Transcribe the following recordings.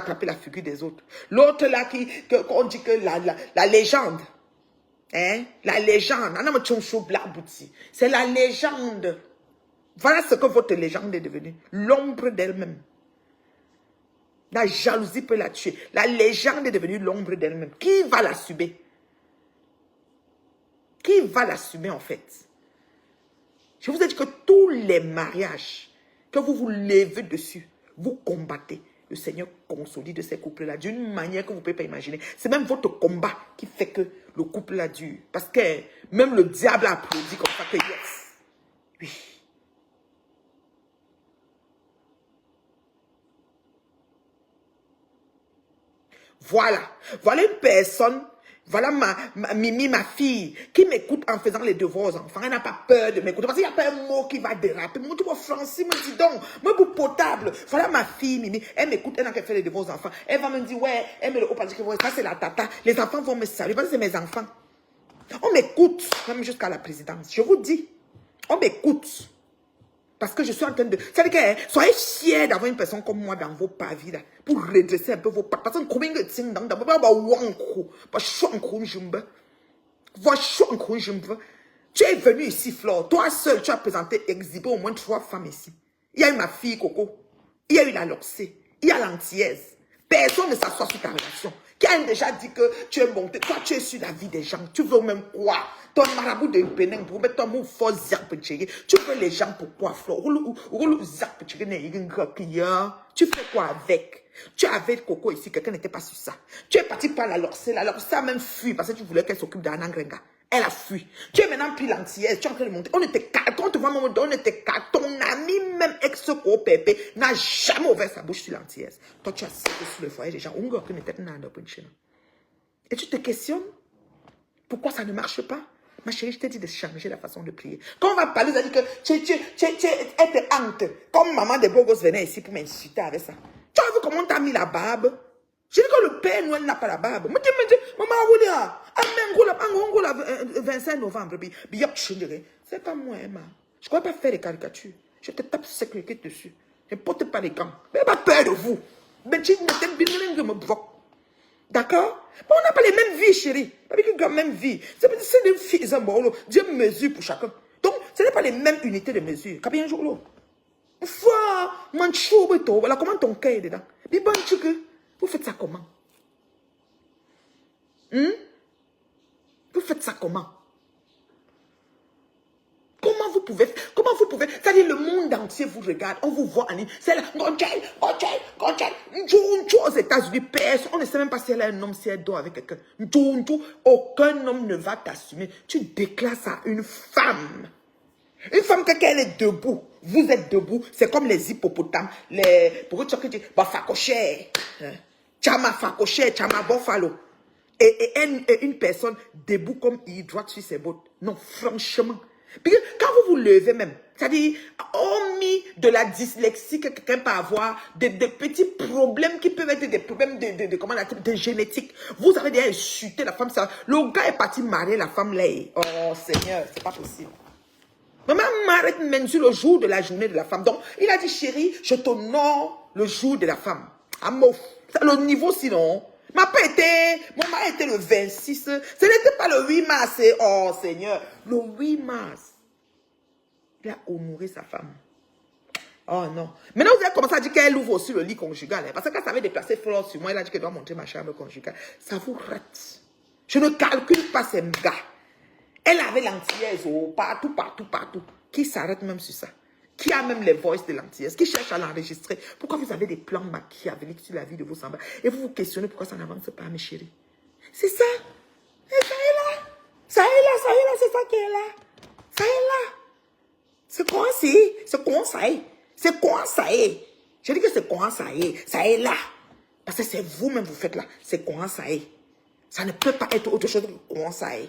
attraper la figure des autres. L'autre là, qu'on dit que la légende. Hein? La légende. C'est la légende. Voilà ce que votre légende est devenue. L'ombre d'elle-même. La jalousie peut la tuer. La légende est devenue l'ombre d'elle-même. Qui va l'assumer? Qui va l'assumer en fait? Je vous ai dit que tous les mariages que vous vous levez dessus, vous combattez. Le Seigneur consolide ces couples-là d'une manière que vous ne pouvez pas imaginer. C'est même votre combat qui fait que le couple-là dure. Parce que même le diable applaudit comme ça que yes. Oui. Voilà. Voilà une personne. Voilà Mimi, ma fille, qui m'écoute en faisant les devoirs aux enfants. Elle n'a pas peur de m'écouter. Parce qu'il n'y a pas un mot qui va déraper. Moi, tu vois, Francis, me dis donc, moi, pour potable. Voilà ma fille, Mimi. Elle m'écoute, elle n'a qu'à faire les devoirs aux enfants. Elle va me dire, ouais, elle me le haut parce que ça, c'est la tata. Les enfants vont me saluer parce que c'est mes enfants. On m'écoute, même jusqu'à la présidence. Je vous dis, on m'écoute. Parce que je suis en train de... C'est-à-dire que soyez fiers d'avoir une personne comme moi dans vos pavis là, pour redresser un peu vos pattes. Parce que combien de temps dans tu es venu ici, Flore. Toi seul, tu as présenté, exhibé au moins 3 femmes ici. Il y a eu ma fille Coco. Il y a eu la Loxé. Il y a l'antillaise. Personne ne s'assoit sur ta relation. Qui a déjà dit que tu es monté. Toi, tu es sur la vie des gens. Tu veux même quoi? Ton marabout de Bénin, pour mettre ton mot fort, tu veux les gens pour quoi, Flore? Tu fais quoi avec? Tu avais Coco ici, quelqu'un n'était pas sur ça. Tu es parti par la Loxé. La Loxé a même fui parce que tu voulais qu'elle s'occupe d'Anna Grenga. Elle a fui. Tu es maintenant pris l'antillaise. Tu es en train de monter. On était quatre. Quand on te voit, on était quatre. Ton ami, même ex-co-pépé, n'a jamais ouvert sa bouche sur l'antillaise. Toi, tu as servi sur le foyer des gens. Et tu te questionnes pourquoi ça ne marche pas? Ma chérie, je t'ai dit de changer la façon de prier. Quand on va parler, ça dit que tu es hante. Comme maman de Bogos venait ici pour m'insulter avec ça. Tu as vu comment on t'a mis la barbe? J'ai dit que le Père Noël n'a pas la barbe. Me dit, maman, vous le 25 novembre. C'est pas moi, Emma. Je ne crois pas faire des caricatures. Je te tape sécurité dessus. Je ne porte pas les gants. Mais pas peur de vous. Mais tu me bloques. D'accord? On n'a pas les mêmes vies, chérie. Pas les mêmes vies. C'est des filles, Dieu mesure pour chacun. Donc, ce n'est pas les mêmes unités de mesure. Combien de jours? Voilà comment ton cœur est dedans. Vous faites ça comment? Vous faites ça comment? Comment vous pouvez? C'est-à-dire le monde entier vous regarde, on vous voit en ligne. C'est là, aux États-Unis, personne, on ne sait même pas si elle a un homme, si elle dort avec quelqu'un. Aucun homme ne va t'assumer. Tu déclares ça à une femme. Une femme, quand elle est debout, vous êtes debout, c'est comme les hippopotames, pour que tu dis, bah, facoché, chama facoché, chama bofalo. Et une personne debout comme il droit sur ses bottes. Non, franchement. Puis quand vous vous levez même, c'est-à-dire, hormis de la dyslexie que quelqu'un peut avoir, des petits problèmes qui peuvent être des problèmes de génétique, vous avez déjà insulté la femme. Ça, le gars est parti marier la femme là. Oh Seigneur, c'est pas possible. Maman m'arrête même sur le jour de la journée de la femme. Donc, il a dit, chérie, je t'honore le jour de la femme. Amour. C'est le niveau sinon. Mon mari était le 26. Ce n'était pas le 8 mars. Oh Seigneur. Le 8 mars. Il a honoré sa femme. Oh non. Maintenant, vous avez commencé à dire qu'elle ouvre aussi le lit conjugal. Parce que quand ça avait déplacé Flore sur moi, elle a dit qu'elle doit montrer ma chambre conjugale. Ça vous rate. Je ne calcule pas ces gars. Elle avait l'antillaise partout. Qui s'arrête même sur ça? Qui a même les voices de l'antillaise? Qui cherche à l'enregistrer? Pourquoi vous avez des plans machiavéliques sur la vie de vos semblables? Et vous vous questionnez pourquoi ça n'avance pas, mes chéris? C'est ça. Et ça est là. Ça est là, c'est ça qui est là. Ça est là. C'est quoi ça est? Je dis que c'est quoi ça est? Ça est là. Parce que c'est vous-même vous faites là. C'est quoi ça est? Ça ne peut pas être autre chose que comment ça est.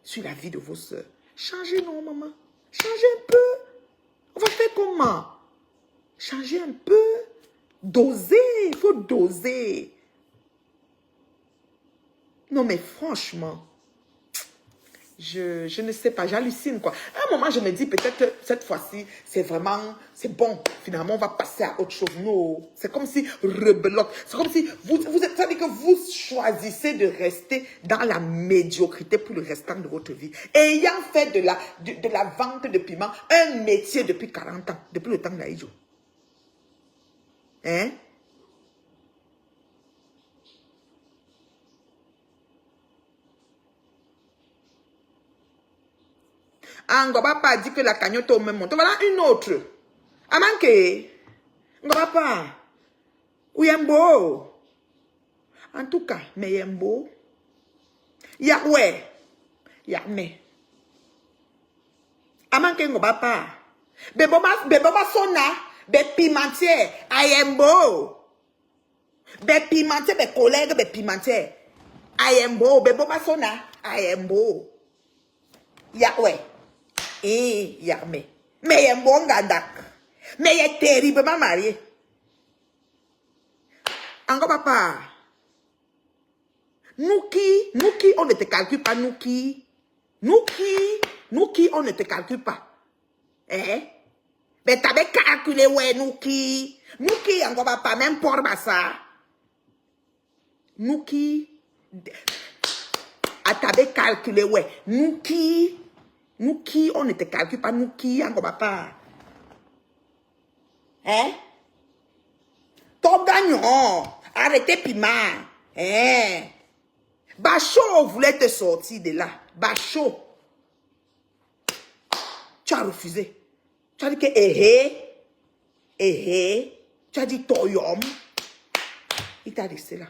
Sur la vie de vos soeurs. Changez, non, maman. Changez un peu. On va faire comment? Changez un peu. Doser. Il faut doser. Non, mais franchement, Je ne sais pas, j'hallucine quoi. À un moment, je me dis peut-être cette fois-ci, c'est vraiment, c'est bon. Finalement, on va passer à autre chose. Non, c'est comme si rebelote. C'est comme si vous êtes, ça veut dire que vous choisissez de rester dans la médiocrité pour le restant de votre vie. Ayant fait de la vente de piment un métier depuis 40 ans, depuis le temps d'Aïdjo. Hein? Ngobapa a dit que la cagnotte au même montant. Voilà une autre. Amanke. Ngobapa. Uyembo. En tout cas, Meyembo. Yahweh. Yahme. Amanke Ngobapa. Beboba sona. Be pimentier. Ayembo. Be pimentier. Be collègue. Be pimentier. Ayembo. Beboba sona. Ayembo. Yahweh. Yahme. Mais il est bon gandak. Mais il est terriblement marié. Encore papa. Nous qui, on ne te calcule pas, nous qui, on ne te calcule pas. Eh? Mais t'avais calculé, ouais, nous qui, encore papa, même pour ça. Nous qui, t'avais calculé, ouais, nous qui, on ne te calcule pas, nous qui, encore papa. Hein? Top gagnant, arrêtez piment. Hein? Bachot voulait te sortir de là. Bachot. Tu as refusé. Tu as dit que tu as dit toyom. Il t'a laissé là.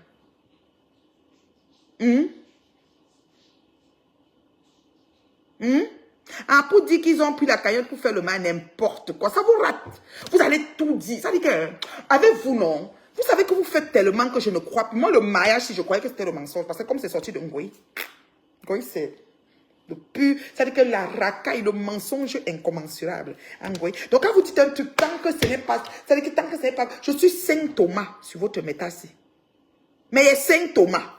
Ah, pour dire qu'ils ont pris la cagnotte pour faire le mal, n'importe quoi. Ça vous rate. Vous allez tout dire. Ça dit que, avec vous, non. Vous savez que vous faites tellement que je ne crois plus. Moi, le mariage, si je croyais que c'était le mensonge, parce que comme c'est sorti de Ngoï, c'est le pur. Ça dit que la racaille, le mensonge incommensurable. Ngoï. Donc, quand vous dites un truc, tant que ce n'est pas, ça dit que tant que ce n'est pas, je suis Saint Thomas sur votre métassi. Mais il est Saint Thomas.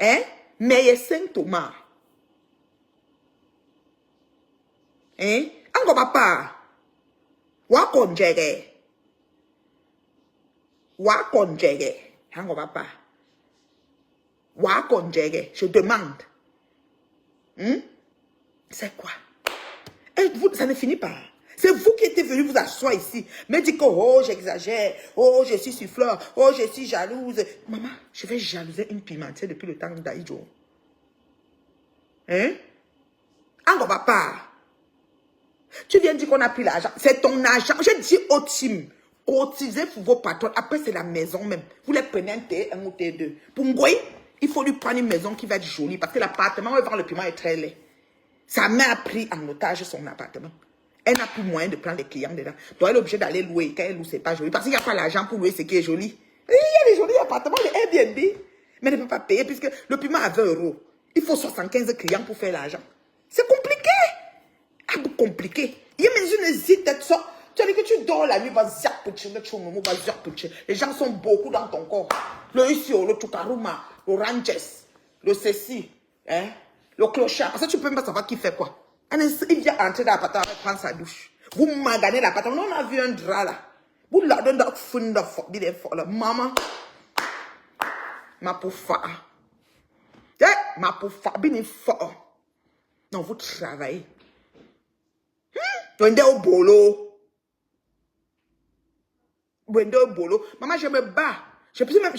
Hein? Mais il est Saint Thomas. Hein? Ango papa. Wakonjege. Ango papa. Wakonjege. Je demande. C'est quoi? Et vous, ça ne finit pas. C'est vous qui êtes venu vous asseoir ici. Me dire que, oh, j'exagère. Oh, je suis souffleur. Oh, je suis jalouse. Maman, je vais jalouser une pimentière depuis le temps d'Aïdjo. Hein? Ango papa. Tu viens dire qu'on a pris l'argent. C'est ton argent. Je dis au team, cotisez pour vos patrons. Après, c'est la maison même. Vous les prenez un T1 ou T2. Pour Ngoï, il faut lui prendre une maison qui va être jolie. Parce que l'appartement où elle vend le piment est très laid. Sa mère a pris en otage son appartement. Elle n'a plus moyen de prendre les clients dedans. Donc, elle est obligée d'aller louer. Quand elle loue, c'est pas joli. Parce qu'il n'y a pas l'argent pour louer ce qui est joli. Il y a des jolis appartements, les Airbnb. Mais elle ne peut pas payer puisque le piment a 20 €. Il faut 75 clients pour faire l'argent. C'est compliqué. Compliqué. Il y a une hésite d'être ça. Tu as dit que tu dors la nuit, les gens sont beaucoup dans ton corps. Le Isio, le Tukaruma, le Ranges, le Ceci, hein, le clochard. Ça, tu peux même pas savoir qui fait quoi. Il vient entrer dans l'appartement et prendre sa douche. Vous maganez l'appartement. On a vu un drap là. Vous l'avez donné dans le fond de maman. Ma poufa. Ma poufa. Bien fort. Non, vous travaillez. Wende au bolo. Maman, je me bats. Ça veut dire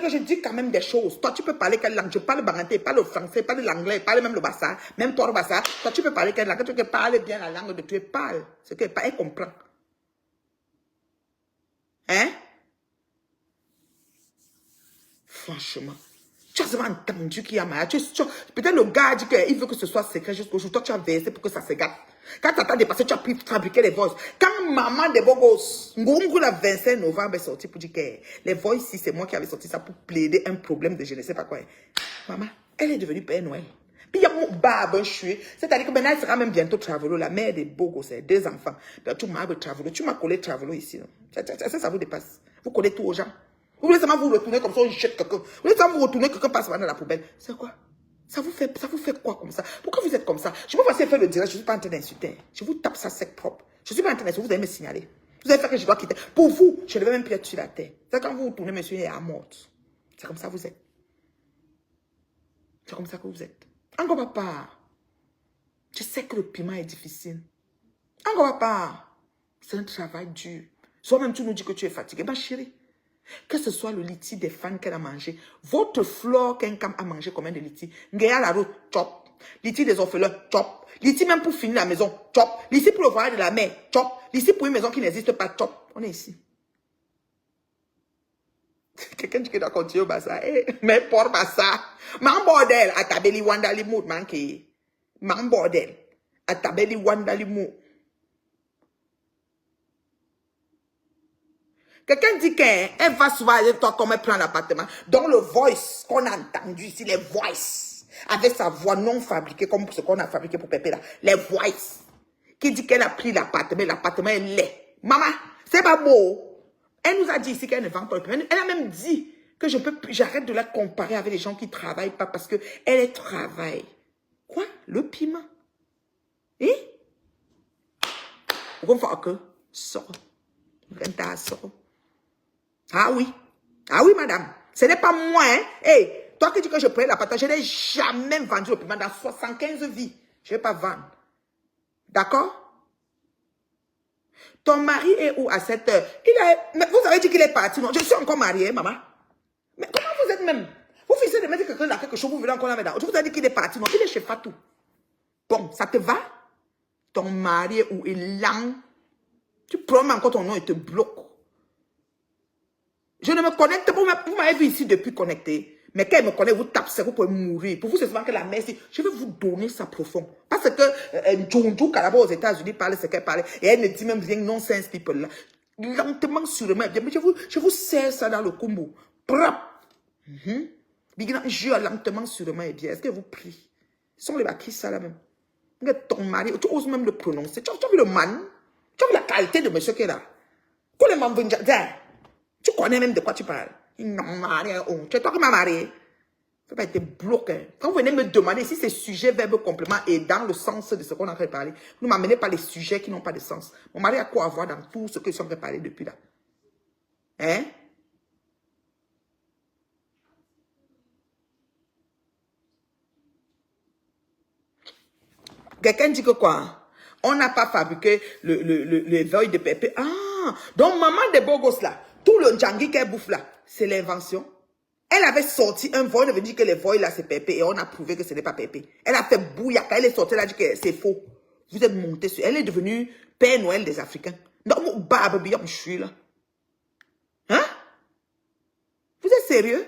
que je dis quand même des choses. Toi, tu peux parler quelle langue? Je parle baranté, parle le français, parle l'anglais, parle même le bassa, même toi le bassa. Toi, tu peux parler quelle langue? Tu parles bien la langue de tu parles. Ce qu'elle parle, elle comprend. Hein? Franchement. Tu as vraiment entendu qu'il y a mariage. Peut-être le gars dit qu'il veut que ce soit secret jusqu'au jour. Toi, tu as versé pour que ça se gâte. Quand tu attends dépasser, tu as pu fabriquer les voices. Quand maman de Bogos, Ngongo, le 25 novembre, est sorti pour dire que les voices, si c'est moi qui avais sorti ça pour plaider un problème de je ne sais pas quoi. Maman, elle est devenue Père Noël. Puis il y a mon barbe choué. C'est-à-dire que maintenant, elle sera même bientôt Travelo, la mère de Bogos, c'est 2 enfants. Tu m'as Travelo. Tu m'as collé Travelo ici. Ça vous dépasse. Vous collez tout aux gens. Vous voulez seulement vous retourner comme ça, on jette quelqu'un. Vous voulez seulement vous retourner, quelqu'un passe dans la poubelle. C'est quoi? Ça vous fait quoi comme ça? Pourquoi vous êtes comme ça? Je peux passer faire le direct, je ne suis pas en train d'insulter. Je vous tape ça sec propre. Je ne suis pas en train d'insulter, vous allez me signaler. Vous allez faire que je dois quitter. Pour vous, je ne vais même plus être sur la terre. C'est quand vous vous tournez, monsieur, il est à mort. C'est comme ça que vous êtes. C'est comme ça que vous êtes. Encore papa. Je sais que le piment est difficile. Encore papa. C'est un travail dur. Toi-même, tu nous dis que tu es fatigué. Ma chérie, que ce soit le litchi des fans qu'elle a mangé, votre flore qu'un cam a mangé combien de litchi? Ngaya la route, chop. Litchi des orphelins, chop. Litchi même pour finir la maison, chop. Litchi pour le voyage de la mer, chop. Litchi pour une maison qui n'existe pas, chop. On est ici. Quelqu'un dit que doit continuer au bazar. Mais pour bazar. Man bordel, à tabeli wandali mout, manqué. Man bordel, à tabeli wandali mout. Quelqu'un dit qu'elle va souvent avec toi comme elle prend l'appartement. Donc le voice qu'on a entendu ici, les voice, avec sa voix non fabriquée comme ce qu'on a fabriqué pour Pépé là. Les voice. Qui dit qu'elle a pris l'appartement est laid. Maman, c'est pas beau. Elle nous a dit ici qu'elle ne vend pas le piment. Elle a même dit que j'arrête de la comparer avec les gens qui ne travaillent pas parce que elle travaille. Quoi? Le piment? Pourquoi faut que sort? Sort. Ah oui, madame. Ce n'est pas moi, hein. Hey, toi qui dis que je prenais la patate, je n'ai jamais vendu le piment dans 75 vies. Je ne vais pas vendre. D'accord? Ton mari est où à cette heure? Mais vous avez dit qu'il est parti, non? Je suis encore mariée, maman. Mais comment vous êtes même? Vous finissez de mettre quelqu'un dans quelque chose, vous voulez encore la mettre dans. Je vous ai dit qu'il est parti, non? Il est chez Fatou. Bon, ça te va? Ton mari est où? Il est lent. Tu prends encore ton nom et te bloque. Je ne me connecte pas. Vous m'avez vu ici depuis connecté. Mais quand elle me connaît, vous tapez, vous pouvez mourir. Pour vous, c'est souvent que la mère, je vais vous donner ça profond. Parce que Djonjo Kalaba aux États-Unis parle ce qu'elle parle. Et elle ne dit même rien, nonsense people là. Lentement, sûrement. Mais je vous sers ça dans le combo. Prap. Je lentement, sûrement et bien. Est-ce que vous priez? Ils sont les bâtis, ça là même. Ton mari, tu oses même le prononcer. Tu as vu le man? Tu as vu la qualité de monsieur qui est là? Quand le man vient, tu connais même de quoi tu parles. Non, marié, tu es toi qui m'as marié. Il ne faut pas être bloqué. Quand vous venez me demander si c'est sujet, verbe, complément et dans le sens de ce qu'on a en train de parler, vous ne m'amenez pas les sujets qui n'ont pas de sens. Mon mari a quoi à voir dans tout ce que je suis en train de parler depuis là? Hein? Quelqu'un dit que quoi? On n'a pas fabriqué le veuil de Pépé. Ah, donc maman des beaux gosses là, tout le djangui qu'elle bouffe là, c'est l'invention. Elle avait sorti un voile, elle veut dire que les voiles là c'est Pépé et on a prouvé que ce n'est pas Pépé. Elle a fait bouillaka, elle est sortie, elle a dit que c'est faux. Vous êtes monté sur, elle est devenue Père Noël des Africains. Donc, barbe, je suis là. Hein? Vous êtes sérieux?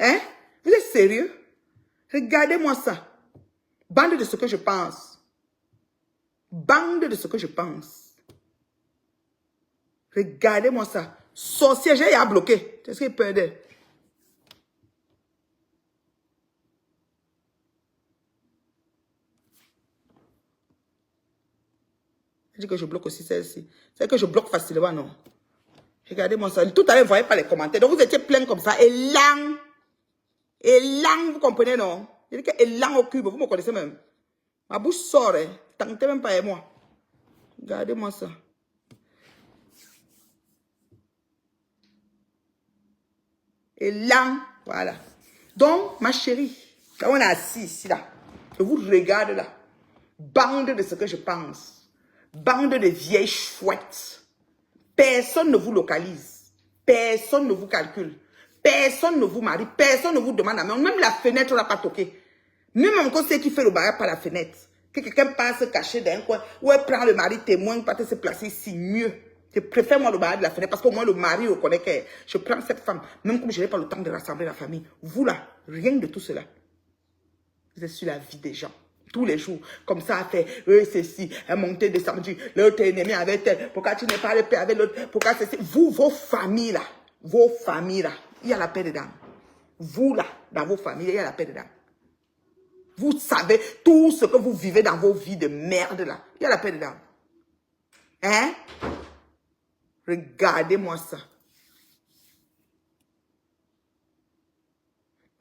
Hein? Vous êtes sérieux? Regardez-moi ça. Bande de ce que je pense. Bande de ce que je pense. Regardez-moi ça. Sorcier, j'ai à bloquer. C'est ce qu'il peut dire. Je dis que je bloque aussi celle-ci. C'est que je bloque facilement, non? Regardez-moi ça. Tout à l'heure, vous ne voyez pas les commentaires. Donc, vous étiez plein comme ça. Élan, vous comprenez, non? Je dis que élan au cube. Vous me connaissez même. Ma bouche sort, hein. Tentez même pas avec moi. Regardez-moi ça. Élan, voilà. Donc, ma chérie, quand on est assis ici, là, je vous regarde là. Bande de ce que je pense. Bande de vieilles chouettes. Personne ne vous localise. Personne ne vous calcule. Personne ne vous marie. Personne ne vous demande à main. Même la fenêtre, on n'a pas toqué. Même encore ceux qui fait le barrage par la fenêtre. Que quelqu'un passe caché dans un coin. Ou elle prend le mari témoin pour se placer ici mieux. Je préfère moi le barrage de la fenêtre parce qu'au moins le mari reconnaît que je prends cette femme. Même comme je n'ai pas le temps de rassembler la famille. Vous là, rien de tout cela. Vous êtes sur la vie des gens. Tous les jours, comme ça, a fait, ceci, un monté, descendu, l'autre ennemi avec elle, pourquoi tu n'es pas le père avec l'autre, pourquoi ceci, vous, vos familles là, il y a la paix dedans. Vous là, dans vos familles, il y a la paix dedans. Vous savez tout ce que vous vivez dans vos vies de merde là. Il y a la paix dedans. Hein? Regardez-moi ça.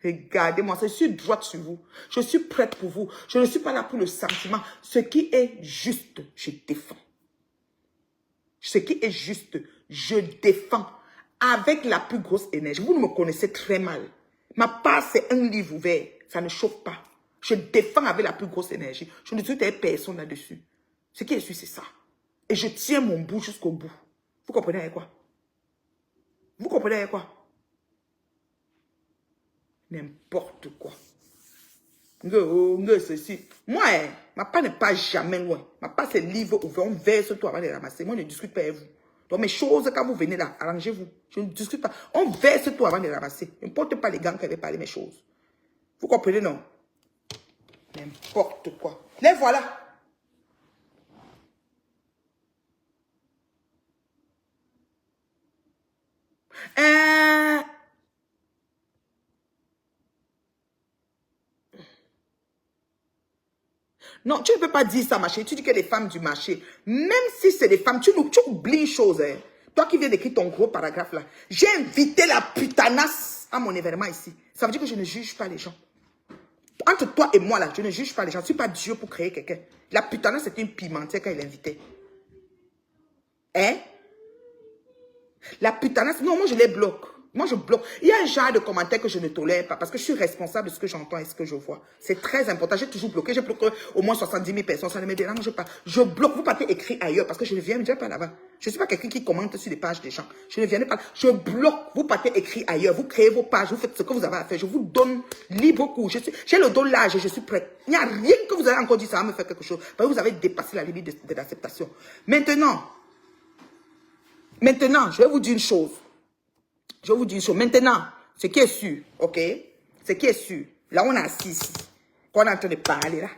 Regardez-moi ça. Je suis droite sur vous. Je suis prête pour vous. Je ne suis pas là pour le sentiment. Ce qui est juste, je défends. Ce qui est juste, je défends. Avec la plus grosse énergie. Vous me connaissez très mal. Ma part, c'est un livre ouvert. Ça ne chauffe pas. Je défends avec la plus grosse énergie. Je ne suis personne là-dessus. Ce qui est sûr, c'est ça. Et je tiens mon bout jusqu'au bout. Vous comprenez avec quoi? Vous comprenez avec quoi? N'importe quoi. Ceci. Moi, ma part n'est pas jamais loin. Ma part, c'est livre ouvert. On verse tout avant de les ramasser. Moi, je ne discute pas avec vous. Donc, mes choses, quand vous venez là, arrangez-vous. Je ne discute pas. On verse tout avant de les ramasser. N'importe pas les gants qui avaient parlé mes choses. Vous comprenez, non? N'importe quoi. Les voilà. Non, tu ne peux pas dire ça, ma chérie. Tu dis que les femmes du marché, même si c'est des femmes, tu oublies une chose. Hein. Toi qui viens d'écrire ton gros paragraphe là, j'ai invité la putanasse à mon événement ici. Ça veut dire que je ne juge pas les gens. Entre toi et moi là, je ne juge pas les gens. Je ne suis pas Dieu pour créer quelqu'un. La putanasse, c'était une pimentière quand il l'invitait. Hein? La putanasse, non, moi je les bloque. Moi je bloque. Il y a un genre de commentaires que je ne tolère pas parce que je suis responsable de ce que j'entends et ce que je vois. C'est très important. J'ai toujours bloqué. J'ai bloqué au moins 70 000 personnes. Ça ne me dérange pas. Je bloque. Vous partez écrit ailleurs parce que je ne viens déjà pas là-bas. Je ne suis pas quelqu'un qui commente sur les pages des gens. Je ne viens pas. Je bloque. Vous partez écrit ailleurs. Vous créez vos pages. Vous faites ce que vous avez à faire. Je vous donne libre cours. J'ai le dos large et je suis prête. Il n'y a rien que vous avez encore dit, ça va me faire quelque chose. Parce que vous avez dépassé la limite de l'acceptation. Maintenant, je vais vous dire une chose. Je vous dis une chose. Maintenant, ce qui est sûr, ok? Ce qui est sûr, là on est assis ici, qu'on est en train de parler là,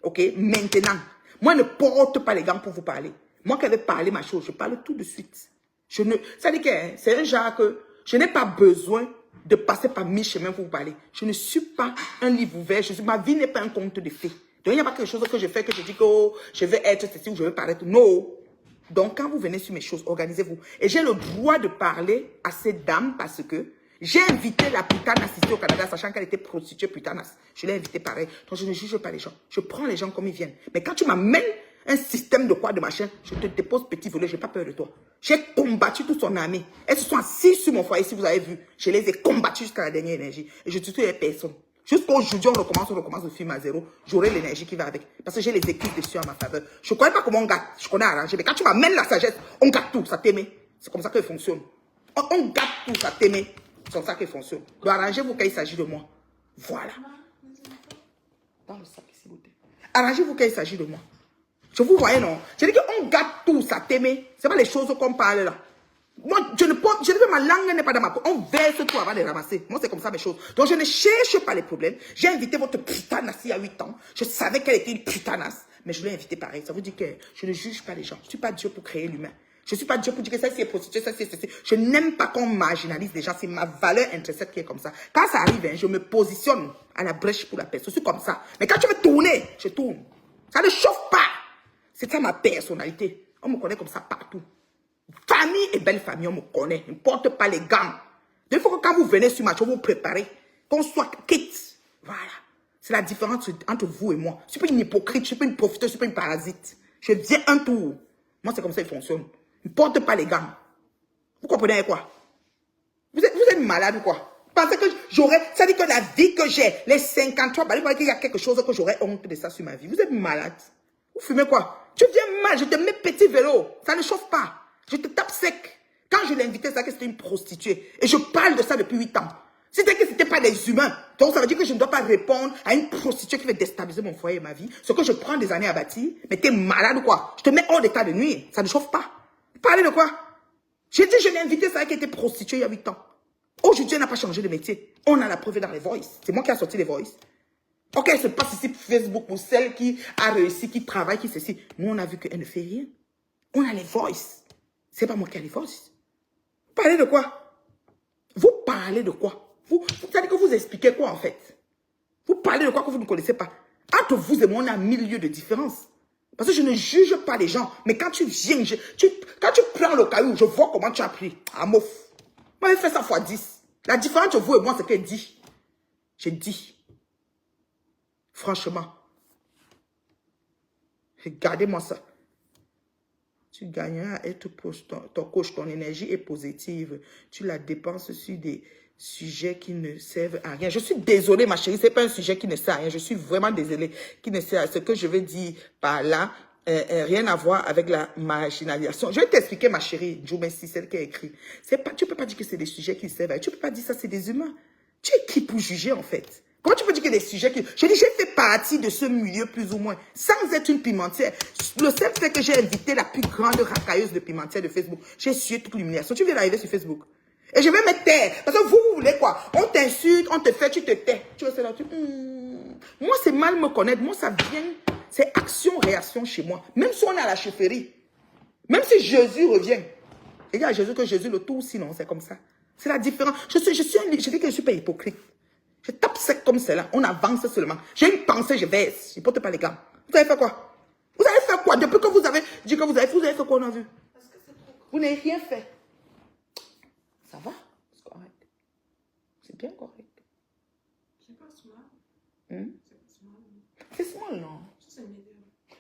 ok? Maintenant, moi ne porte pas les gants pour vous parler. Moi qui vais parler ma chose, je parle tout de suite. Ça dit que c'est un genre que je n'ai pas besoin de passer par 1000 chemins pour vous parler. Je ne suis pas un livre ouvert, ma vie n'est pas un conte de fées. Donc il n'y a pas quelque chose que je fais que je dis que oh, je vais être ceci ou je vais paraître. Non. Donc, quand vous venez sur mes choses, organisez-vous. Et j'ai le droit de parler à cette dame parce que j'ai invité la putanasse ici au Canada, sachant qu'elle était prostituée putanasse. Je l'ai invitée pareil. Donc, je ne juge pas les gens. Je prends les gens comme ils viennent. Mais quand tu m'amènes un système de quoi, de machin, je te dépose petit volet, je n'ai pas peur de toi. J'ai combattu toute son armée. Elles se sont assises sur mon foyer, si vous avez vu. Je les ai combattues jusqu'à la dernière énergie. Et je tue les personnes. Jusqu'aujourd'hui, on recommence le film à zéro. J'aurai l'énergie qui va avec. Parce que j'ai les équipes dessus à ma faveur. Je ne connais pas comment on gâte. Je connais arranger. Mais quand tu m'amènes la sagesse, on gâte tout. Ça t'aime. C'est comme ça que ça fonctionne. On gâte tout. Ça t'aime. C'est comme ça que ça fonctionne. Donc arrangez-vous quand il s'agit de moi. Voilà. Dans le sac ici, beauté. Arrangez-vous quand il s'agit de moi. Je vous voyais, non? Je dis qu'on gâte tout. Ça t'aime. Ce n'est pas les choses qu'on parle là. Moi, je ne peux, ma langue n'est pas dans ma peau. On verse tout avant de ramasser. Moi, c'est comme ça mes choses. Donc, je ne cherche pas les problèmes. J'ai invité votre putanasse il y a 8 ans. Je savais qu'elle était une putanasse. Mais je l'ai invitée pareil. Ça vous dit que je ne juge pas les gens. Je ne suis pas Dieu pour créer l'humain. Je ne suis pas Dieu pour dire que ça c'est prostitué, ça c'est ceci. Je n'aime pas qu'on marginalise les gens. C'est ma valeur intrinsèque qui est comme ça. Quand ça arrive, hein, je me positionne à la brèche pour la personne. Je suis comme ça. Mais quand tu veux tourner, je tourne. Ça ne chauffe pas. C'est ça ma personnalité. On me connaît comme ça partout. Famille et belle famille, on me connaît. Ne porte pas les gants. Il faut que quand vous venez sur ma chose, vous préparez. Qu'on soit quitte. Voilà. C'est la différence entre vous et moi. Je ne suis pas une hypocrite, je ne suis pas une profiteuse, je ne suis pas une parasite. Je viens un tour. Moi, c'est comme ça qu'il fonctionne. Ne porte pas les gants. Vous comprenez quoi? Vous êtes malade ou quoi? Pensez que j'aurais... Ça dit que la vie que j'ai, les 53 balles, il y a quelque chose que j'aurais honte de ça sur ma vie. Vous êtes malade. Vous fumez quoi? Tu viens mal, je te mets petit vélo. Ça ne chauffe pas. Je te tape sec. Quand je l'ai invité, c'est que c'était une prostituée. Et je parle de ça depuis 8 ans. C'était que ce n'était pas des humains. Donc ça veut dire que je ne dois pas répondre à une prostituée qui veut déstabiliser mon foyer et ma vie. Ce que je prends des années à bâtir. Mais t'es malade ou quoi? Je te mets hors d'état de nuit. Ça ne chauffe pas. Vous parlez de quoi? J'ai dit, je l'ai invité, c'est elle qui était prostituée il y a 8 ans. Aujourd'hui, elle n'a pas changé de métier. On a la preuve dans les voices. C'est moi qui ai sorti les voices. Ok, elle se passe ici pour Facebook pour celle qui a réussi, qui travaille, qui ceci. Nous, on a vu qu'elle ne fait rien. On a les voices. C'est pas moi qui ai les voices. Vous parlez de quoi? Vous parlez de quoi? Ça veut dire que vous expliquez quoi en fait? Vous parlez de quoi que vous ne connaissez pas. Entre vous et moi, on a 1000 lieues de différence. Parce que je ne juge pas les gens. Mais quand tu viens, quand tu prends le caillou, je vois comment tu as pris. Ah, mouf. Moi, j'ai fait ça fois 10. La différence entre vous et moi, c'est qu'elle dit. J'ai dit. Franchement. Regardez-moi ça. Tu gagneras à être ton coach. Ton énergie est positive. Tu la dépenses sur des sujets qui ne servent à rien. Je suis désolée, ma chérie. Ce n'est pas un sujet qui ne sert à rien. Je suis vraiment désolée. Qui ne sert à ce que je veux dire par là. Rien à voir avec la marginalisation. Je vais t'expliquer, ma chérie. Djoumé, si celle qui a écrit. Tu ne peux pas dire que c'est des sujets qui servent à rien. Tu ne peux pas dire ça, c'est des humains. Tu es qui pour juger, en fait? Comment tu peux dire que des sujets qui... Je dis, j'ai fait partie de ce milieu plus ou moins, sans être une pimentière. Le seul fait que j'ai invité la plus grande racailleuse de pimentière de Facebook, j'ai sué toute l'humiliation. Tu viens d'arriver sur Facebook. Et je vais me taire. Parce que vous voulez quoi? On t'insulte, on te fait, tu te tais. Tu vois, c'est là, Moi, c'est mal me connaître. Moi, ça vient... C'est action-réaction chez moi. Même si on est à la chefferie. Même si Jésus revient. Et il y a Jésus que Jésus le tout, sinon c'est comme ça. C'est la différence. Je dis que je suis pas hypocrite. Je tape sec comme cela. On avance seulement. J'ai une pensée, je baisse. Je ne porte pas les gants. Vous avez fait quoi? Vous avez fait quoi? Depuis que vous avez dit que vous avez fait quoi, on a vu? Vous n'avez rien fait. Ça va? C'est correct. C'est bien correct. C'est pas small. C'est small, non? Ça, c'est medium.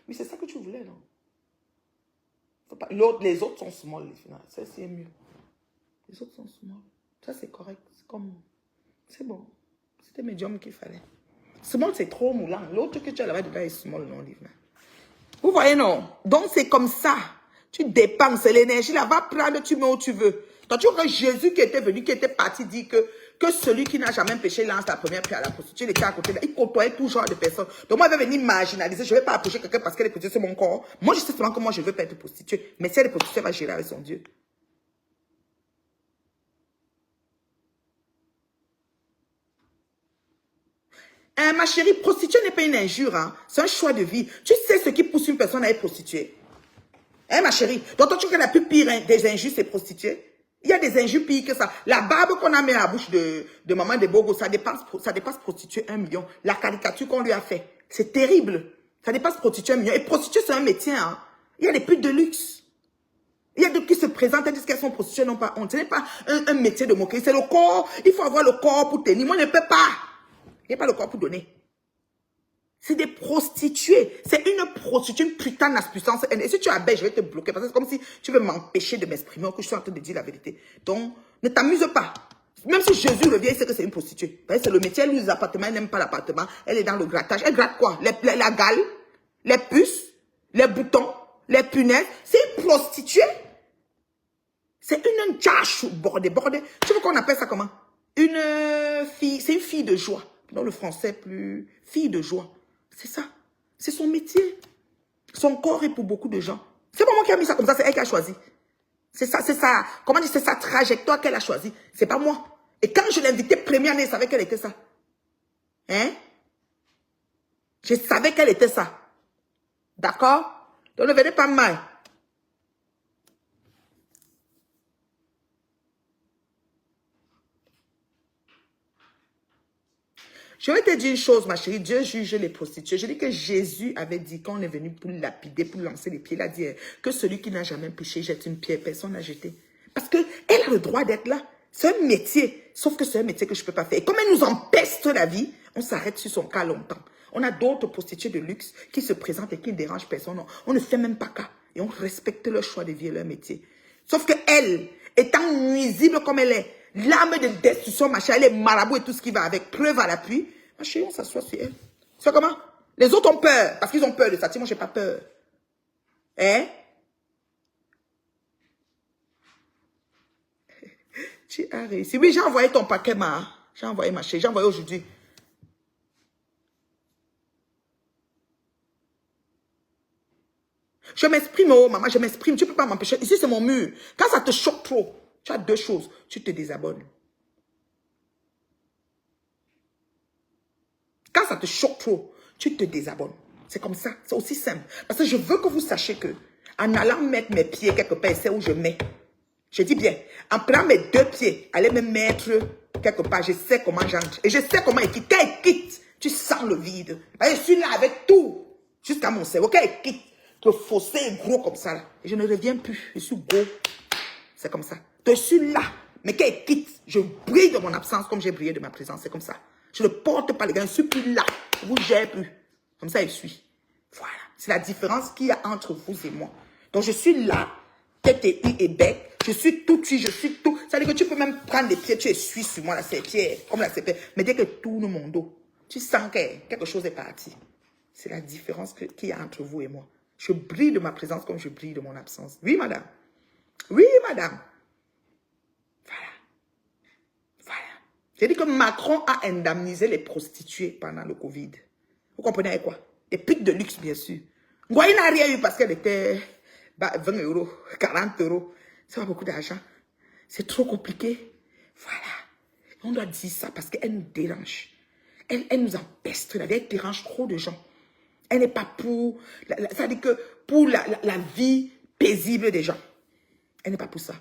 Oui, c'est ça que tu voulais, non? Faut pas... Les autres sont small, les finales. Ça, c'est mieux. Les autres sont small. Ça, c'est correct. C'est comme... C'est bon. C'était médium qu'il fallait. Small, c'est trop moulant. L'autre que tu as là-bas, dedans est small, non, Livna. Vous voyez, non? Donc, c'est comme ça. Tu dépenses l'énergie, là, va prendre, tu mets où tu veux. Toi, tu vois que Jésus qui était venu, qui était parti, dit que celui qui n'a jamais péché lance la première pierre à la prostituée. Il était à côté là. Il côtoyait tout genre de personnes. Donc, moi, je vais venir marginaliser. Je ne vais pas approcher quelqu'un parce qu'elle est prostituée sur mon corps. Moi, je sais seulement que moi, je ne veux pas être prostituée. Mais si elle est prostituée, elle va gérer avec son Dieu. Ma chérie, prostituée n'est pas une injure. Hein. C'est un choix de vie. Tu sais ce qui pousse une personne à être prostituée. Hein, ma chérie? Donc, toi, tu sais que la plus pire des injures, c'est prostituée. Il y a des injures pires que ça. La barbe qu'on a mis à la bouche de maman de Bogo, ça dépasse prostituée 1 million. La caricature qu'on lui a fait, c'est terrible. Ça dépasse prostituée 1 million. Et prostituée, c'est un métier. Hein. Il y a des putes de luxe. Il y a d'autres qui se présentent et disent qu'elles sont prostituées, non pas honte. Ce n'est pas un métier de moquerie. C'est le corps. Il faut avoir le corps pour tenir. Moi, je ne peux pas. Il n'y a pas le corps pour donner. C'est des prostituées. C'est une prostituée, une putain d'assistance. Et si tu abaisses, je vais te bloquer. Parce que c'est comme si tu veux m'empêcher de m'exprimer ou que je suis en train de dire la vérité. Donc, ne t'amuse pas. Même si Jésus revient, il sait que c'est une prostituée. C'est le métier, elle loue les appartements, elle n'aime pas l'appartement. Elle est dans le grattage. Elle gratte quoi? La gale, les puces, les boutons, les punaises. C'est une prostituée. C'est une tâche bordée. Tu veux qu'on appelle ça comment? Une fille. C'est une fille de joie. Dans le français, plus fille de joie. C'est ça. C'est son métier. Son corps est pour beaucoup de gens. C'est pas moi qui a mis ça comme ça, c'est elle qui a choisi. C'est ça, comment dire, c'est sa trajectoire qu'elle a choisie. C'est pas moi. Et quand je l'ai invitée première année, je savais qu'elle était ça. Hein? Je savais qu'elle était ça. D'accord? Donc ne venez pas mal. Je vais te dire une chose, ma chérie. Dieu juge les prostituées. Je dis que Jésus avait dit, quand on est venu pour lapider, pour lancer les pieds, il a dit que celui qui n'a jamais péché jette une pierre. Personne n'a jeté. Parce qu'elle a le droit d'être là. C'est un métier. Sauf que c'est un métier que je ne peux pas faire. Et comme elle nous empeste la vie, on s'arrête sur son cas longtemps. On a d'autres prostituées de luxe qui se présentent et qui ne dérangent personne. On ne fait même pas cas. Et on respecte leur choix de vie et leur métier. Sauf que elle, étant nuisible comme elle est, l'âme de destruction, machin, elle est marabout et tout ce qui va avec, preuve à l'appui. Ma chérie, on s'assoit sur elle. C'est comment? Les autres ont peur, parce qu'ils ont peur de ça. Moi, j'ai pas peur. Hein? Tu as réussi. Oui, j'ai envoyé ton paquet, j'ai envoyé ma chérie, j'ai envoyé aujourd'hui. Je m'exprime, oh maman, je m'exprime. Tu ne peux pas m'empêcher. Ici, c'est mon mur. Quand ça te choque trop, tu as deux choses. Tu te désabonnes. Quand ça te choque trop, tu te désabonnes. C'est comme ça. C'est aussi simple. Parce que je veux que vous sachiez que, en allant mettre mes pieds quelque part, c'est où je mets. Je dis bien, en prenant mes deux pieds, aller me mettre quelque part, je sais comment j'entre. Et je sais comment il quitte. Quand il quitte, Tu sens le vide. Je suis là avec tout. Jusqu'à mon cerveau. Qu'elle quitte. Le fossé est gros comme ça. Là. Et je ne reviens plus. Je suis gros. C'est comme ça. Je suis là. Mais qu'elle quitte. Je brille de mon absence comme j'ai brillé de ma présence. C'est comme ça. Je ne porte pas les gars. Je ne suis plus là. Je ne vous gère plus. Comme ça, je suis. Voilà. C'est la différence qu'il y a entre vous et moi. Donc, je suis là. Tête et bec. Je suis tout cuit, je suis tout. Ça veut dire que tu peux même prendre des pieds, tu essuies sur moi la serpillère, comme la serpillère. Mais dès que tourne mon dos, tu sens que quelque chose est parti. C'est la différence qu'il y a entre vous et moi. Je brille de ma présence comme je brille de mon absence. Oui, madame. Oui, madame. Voilà. Voilà. J'ai dit que Macron a indemnisé les prostituées pendant le Covid. Vous comprenez quoi? Des putes de luxe, bien sûr. Ngoï n'a rien eu parce qu'elle était 20 €, 40 €. C'est pas beaucoup d'argent. C'est trop compliqué. Voilà. On doit dire ça parce qu'elle nous dérange. Elle nous empeste. Elle dérange trop de gens. Elle n'est pas pour... Ça veut dire que pour la vie paisible des gens. Elle n'est pas pour ça.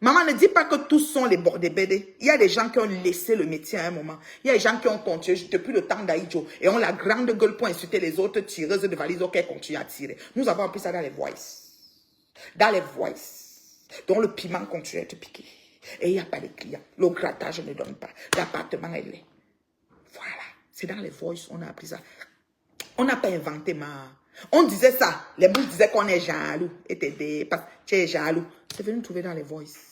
Maman, ne dis pas que tous sont les bordébédés. Il y a des gens qui ont laissé le métier à un moment. Il y a des gens qui ont continué depuis le temps d'Aïdjo et ont la grande gueule pour insulter les autres tireuses de valises auxquelles continuent à tirer. Nous avons appris ça dans les voices. Dans les voices. Dont le piment continue à te piquer. Et il n'y a pas de clients. Le grattage ne donne pas. L'appartement est laid. Voilà. C'est dans les voices on a appris ça. On n'a pas inventé ma... On disait ça. Les mouches disaient qu'on est jaloux. Et tu es jaloux. C'est venu trouver dans les voices.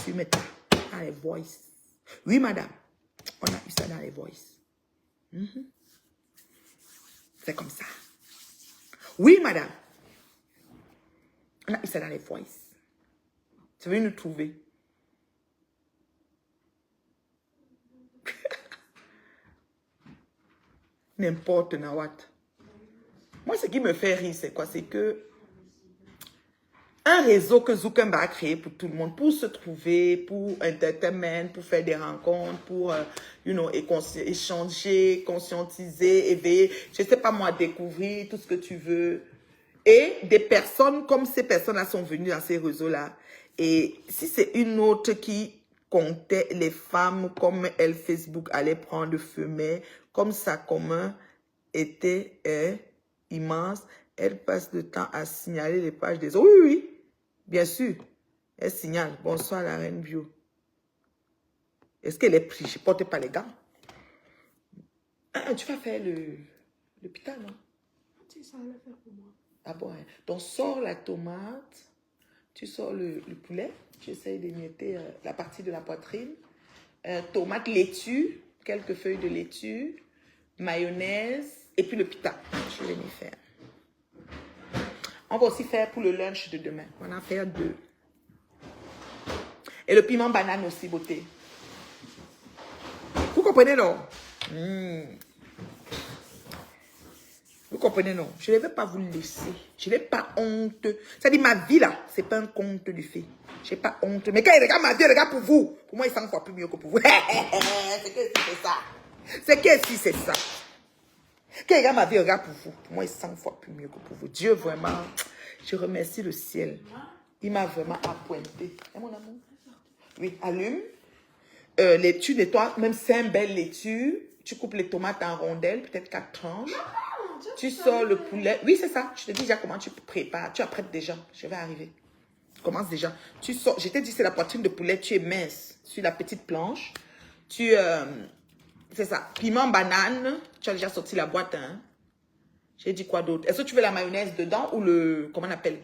Tu mets dans les voices. Oui, madame. On a eu ça dans les voices. C'est comme ça. Oui, madame. On a eu ça dans les voices. C'est venu nous trouver. N'importe Nawat. Moi, ce qui me fait rire, c'est quoi? C'est que un réseau que Zuckerberg a créé pour tout le monde, pour se trouver, pour entertainment, pour faire des rencontres, pour, échanger, conscientiser, éveiller, je ne sais pas moi, découvrir tout ce que tu veux. Et des personnes comme ces personnes-là sont venues dans ces réseaux-là. Et si c'est une autre qui comptait les femmes comme elle, Facebook allait prendre feu, mais comme sa commun était immense, elle passe le temps à signaler les pages des autres. Oui, oui, bien sûr. Elle signale. Bonsoir la reine bio. Est-ce qu'elle est prise? Je ne porte pas les gants. Tu vas faire l'hôpital, non? Si, ça allait faire pour moi. Ah bon, hein. Donc, sors la tomate, tu sors le poulet, tu essayes d'émietter la partie de la poitrine, tomate, laitue, quelques feuilles de laitue, mayonnaise, et puis le pita. Je vais venir faire. On va aussi faire pour le lunch de demain. On va en faire 2. Et le piment banane aussi, beauté. Vous comprenez, non? Vous comprenez, non? Je ne vais pas vous laisser. Je n'ai pas honte. Ça dit, ma vie, là, ce n'est pas un conte du fait. Je n'ai pas honte. Mais quand il regarde ma vie, il regarde pour vous. Pour moi, il 100 fois plus mieux que pour vous. C'est que si c'est ça. C'est que si c'est ça. Quand il regarde ma vie, il regarde pour vous. Pour moi, il 100 fois plus mieux que pour vous. Dieu, vraiment, je remercie le ciel. Il m'a vraiment appointé. Hein, mon amour? Oui, allume. Tu nettoies, même 5 belles laitues. Tu coupes les tomates en rondelles, peut-être 4 tranches. Tu sors le poulet. Oui, c'est ça. Je te dis déjà comment tu prépares. Tu apprêtes déjà. Je vais arriver. Commence déjà. Tu sors. Je t'ai dit, c'est la poitrine de poulet. Tu es mince sur la petite planche. C'est ça. Piment, banane. Tu as déjà sorti la boîte. Hein? J'ai dit quoi d'autre? Est-ce que tu veux la mayonnaise dedans ou le... Comment on appelle?